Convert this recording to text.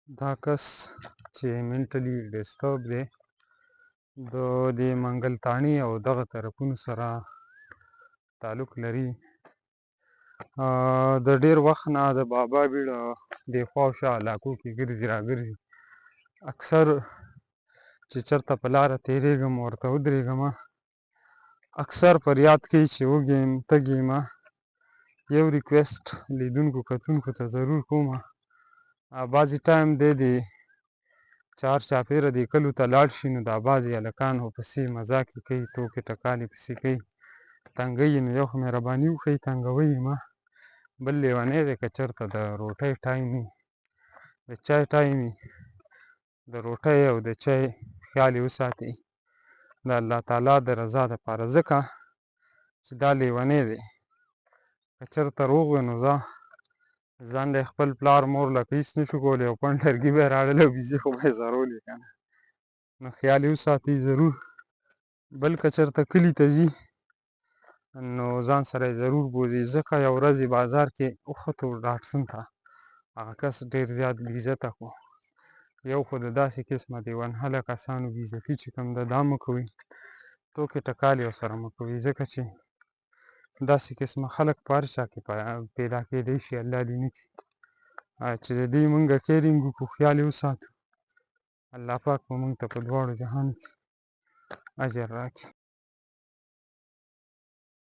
دا کس چې منټلی ډسټرب دی د منګل تاڼي او دغه طرفونو سره تعلق لري. د ډیر وخت نه د بابا بیړه د خوا او شا علاقو کې ګرځي راګرځي. اکثر چې چېرته په لاره تېرېږم ورته ودرېږم اکثر فریاد کوي چې وږی یم تږی یم. یو ریکویسټ لیدونکو کتونکو ته ضرور کوم، بعضې ټایم دی د چار چاپېره دې کلو ته لاړ شي نو دا بعضې هلکان ورپسې مذاق یې کوي، ټوکې ټکالې پسې کوي، تنګوي یې. نو یو خو مهرباني وښیئ تنګوئ یې مه. بل لیونی دی که چېرته د روټۍ ټایم وي د چای ټایم وي د روټۍ او د چای خیال یې وساتئ د الله تعالی د رضا دپاره، ځکه چې دا لیونی دی. که چېرته روغ وی نو ځان له خپل پلار مور لکه هېڅ نه شو کولی او پنډ لرګي به یې راوړل او بیزې خو به یې ځړولې که نه. نو خیال یې وساتئ ضرور. بل که چېرته کلي ته ځي نو ځان سره یې ضرور بوځئ. ځکه یو ورځ یې بازار کې وختو ډاټسن ته، هغه کس ډېر زیات بې عزته کړو. یو خو د داسې قسمه دیوانهله کسانو بې عزتي چې کوم ده دا مه کوئ، ټوکې ټکالې ورسره مه کوئ، ځکه چې داسې قسمه خلک په هر چا کې پیدا کېدی شي، الله دې نه کړي. چې د دې مونږ کیرینګ وکړو، خیال یې وساتو، الله پاک به مونږ ته په دواړو جهانو کې اجر راکړي.